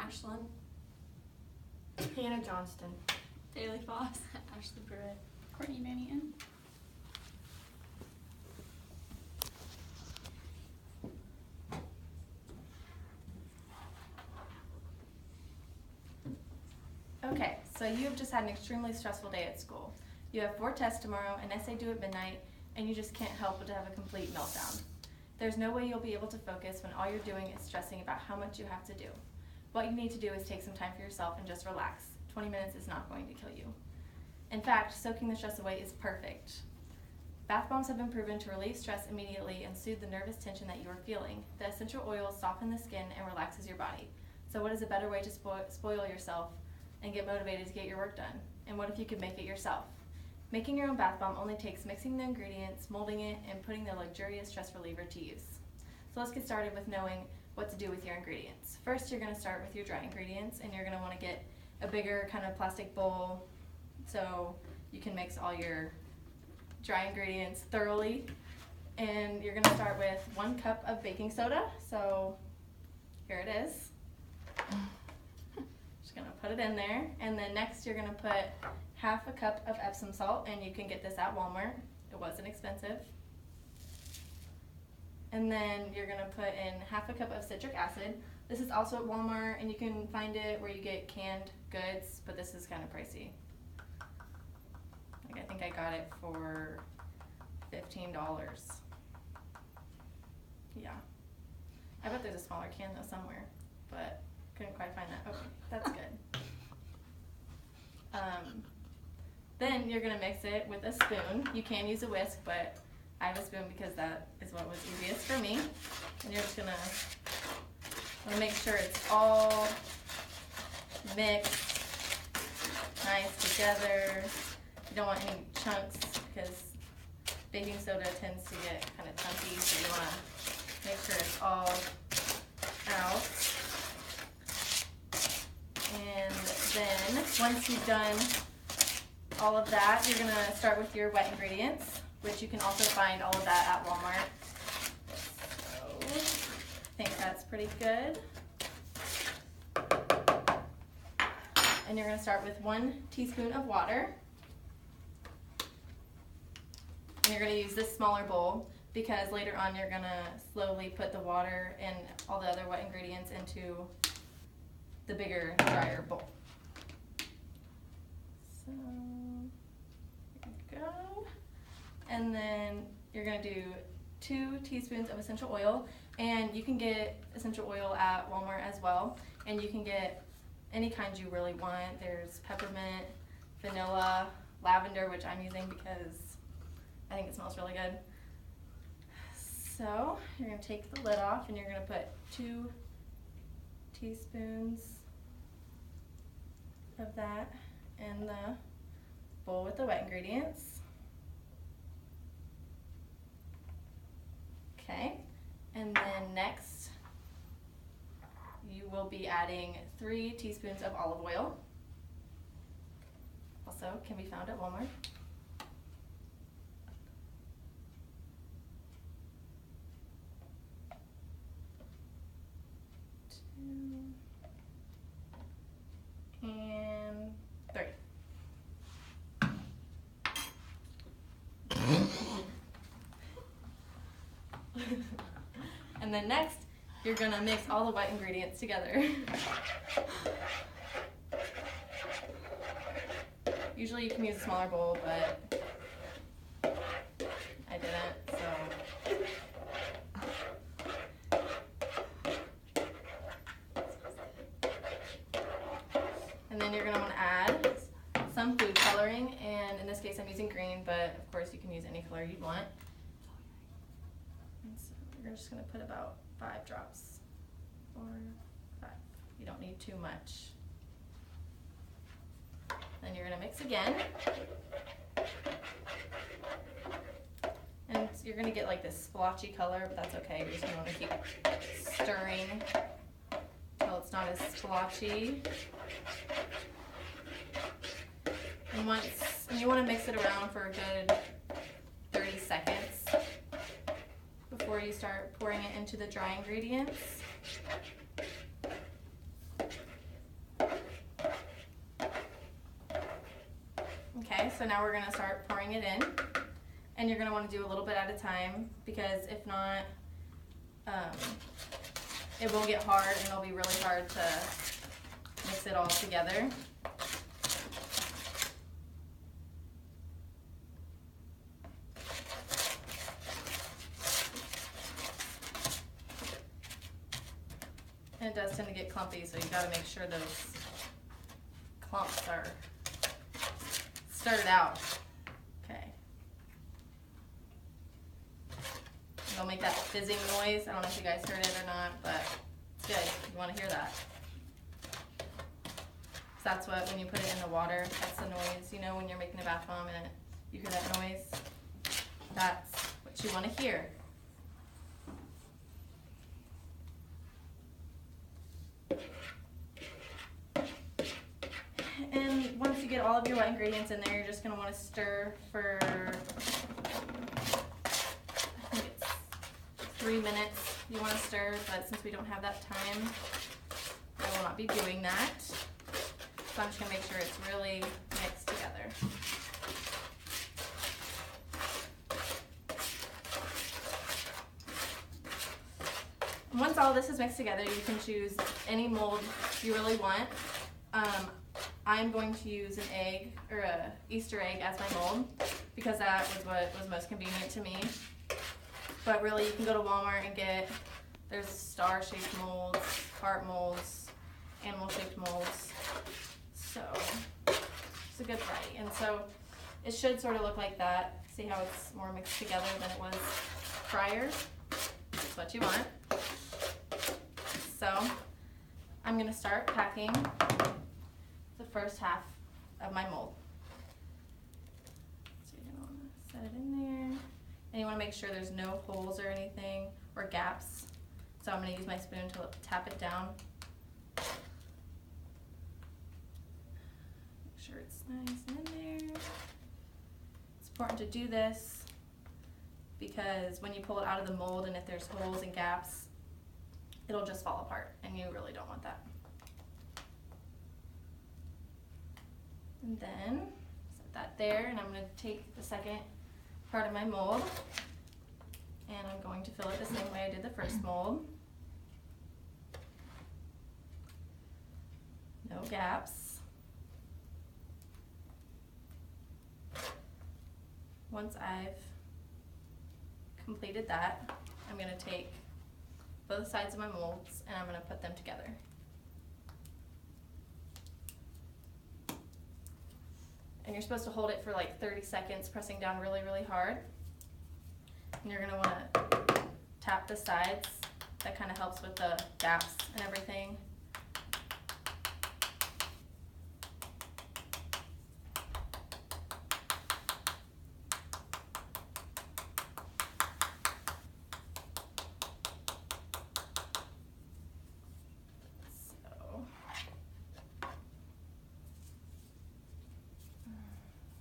Ashlyn, Hannah Johnston, Daily Foss, Ashley Barrett. Courtney Mannion. Okay, so you have just had an extremely stressful day at school. You have 4 tests tomorrow, an essay due at midnight, and you just can't help but to have a complete meltdown. There's no way you'll be able to focus when all you're doing is stressing about how much you have to do. What you need to do is take some time for yourself and just relax. 20 minutes is not going to kill you. In fact, soaking the stress away is perfect. Bath bombs have been proven to relieve stress immediately and soothe the nervous tension that you are feeling. The essential oils soften the skin and relaxes your body. So what is a better way to spoil yourself and get motivated to get your work done? And what if you could make it yourself? Making your own bath bomb only takes mixing the ingredients, molding it, and putting the luxurious stress reliever to use. So let's get started with knowing what to do with your ingredients. First, you're going to start with your dry ingredients, and you're going to want to get a bigger kind of plastic bowl so you can mix all your dry ingredients thoroughly. And you're going to start with 1 cup of baking soda. So here it is. Just going to put it in there. And then next you're going to put half a cup of Epsom salt, and you can get this at Walmart. It wasn't expensive. And then you're going to put in half a cup of citric acid. This is also at Walmart, and you can find it where you get canned goods, but this is kind of pricey. Like, I think I got it for $15. Yeah. I bet there's a smaller can though somewhere, but couldn't quite find that. Okay, that's good. Then you're gonna mix it with a spoon. You can use a whisk, but I have a spoon because that is what was easiest for me. And you're just gonna make sure it's all mixed nice together. You don't want any chunks because baking soda tends to get kind of chunky, so you want to make sure it's all out. And then once you've done all of that, you're going to start with your wet ingredients, which you can also find all of that at Walmart. So I think that's pretty good. And you're going to start with 1 teaspoon of water. And you're going to use this smaller bowl because later on you're going to slowly put the water and all the other wet ingredients into the bigger, drier bowl. So, there you go. And then you're going to do 2 teaspoons of essential oil. And you can get essential oil at Walmart as well. And you can get any kind you really want. There's peppermint, vanilla, lavender, which I'm using because I think it smells really good. So you're going to take the lid off and you're going to put 2 teaspoons of that in the bowl with the wet ingredients. Okay, and then next you will be adding 3 teaspoons of olive oil. Also can be found at Walmart. And 3. And then next, you're gonna mix all the wet ingredients together. Usually you can use a smaller bowl, but I didn't, so. And then you're going to want to add some food coloring, and in this case I'm using green, but of course you can use any color you want. And so you're just going to put about 5 drops, 4, 5. You don't need too much. Then you're going to mix again. And you're going to get like this splotchy color, but that's okay. You're just going to want to keep stirring until it's not as splotchy. And you want to mix it around for a good 30 seconds before you start pouring it into the dry ingredients. Okay, so now we're gonna start pouring it in, and you're gonna wanna do a little bit at a time, because if not, it will get hard and it'll be really hard to mix it all together. And it does tend to get clumpy, so you gotta make sure those clumps are stirred out. Okay. It'll make that fizzing noise. I don't know if you guys heard it or not, but it's good. You want to hear that. So that's what, when you put it in the water, that's the noise. You know, when you're making a bath bomb and you hear that noise, that's what you want to hear. And once you get all of your wet ingredients in there, you're just going to want to stir for, I think it's 3 minutes you want to stir, but since we don't have that time, I will not be doing that. So I'm just going to make sure it's really mixed together. Once all this is mixed together, you can choose any mold you really want. I'm going to use an egg, or a Easter egg, as my mold, because that was what was most convenient to me. But really, you can go to Walmart and get, there's star-shaped molds, heart molds, animal-shaped molds. So it's a good variety. And so it should sort of look like that. See how it's more mixed together than it was prior? That's what you want. So I'm going to start packing the first half of my mold. So you're going to want to set it in there. And you want to make sure there's no holes or anything, or gaps. So I'm going to use my spoon to tap it down. Make sure it's nice and in there. It's important to do this because when you pull it out of the mold, and if there's holes and gaps, it'll just fall apart, and you really don't want that. And then set that there, and I'm going to take the second part of my mold, and I'm going to fill it the same way I did the first mold. No gaps. Once I've completed that, I'm going to take both sides of my molds and I'm going to put them together. And you're supposed to hold it for like 30 seconds, pressing down really, really hard. And you're going to want to tap the sides. That kind of helps with the gaps and everything.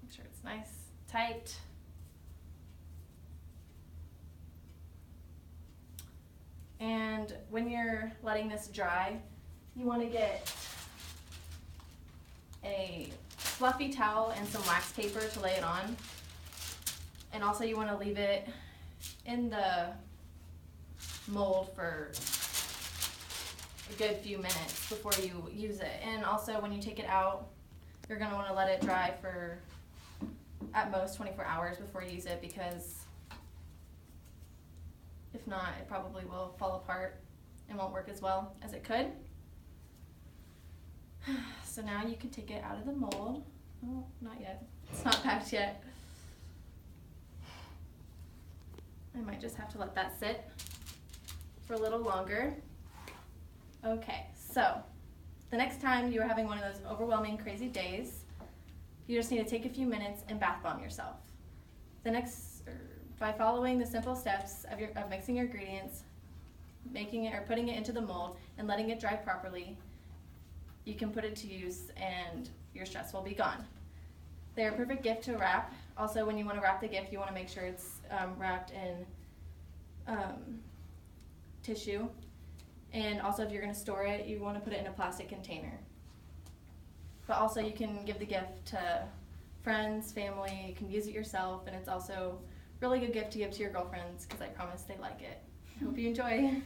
Make sure it's nice, tight. And when you're letting this dry, you want to get a fluffy towel and some wax paper to lay it on. And also you want to leave it in the mold for a good few minutes before you use it. And also when you take it out, you're going to want to let it dry for at most 24 hours before you use it, because if not, it probably will fall apart and won't work as well as it could. So now you can take it out of the mold. Oh, not yet. It's not packed yet. I might just have to let that sit for a little longer. Okay, so the next time you're having one of those overwhelming, crazy days, you just need to take a few minutes and bath bomb yourself. By following the simple steps of mixing your ingredients, making it or putting it into the mold, and letting it dry properly, you can put it to use and your stress will be gone. They're a perfect gift to wrap. Also, when you want to wrap the gift, you want to make sure it's wrapped in tissue. And also, if you're going to store it, you want to put it in a plastic container. But also, you can give the gift to friends, family. You can use it yourself, and it's also a really good gift to give to your girlfriends because I promise they like it. I hope you enjoy.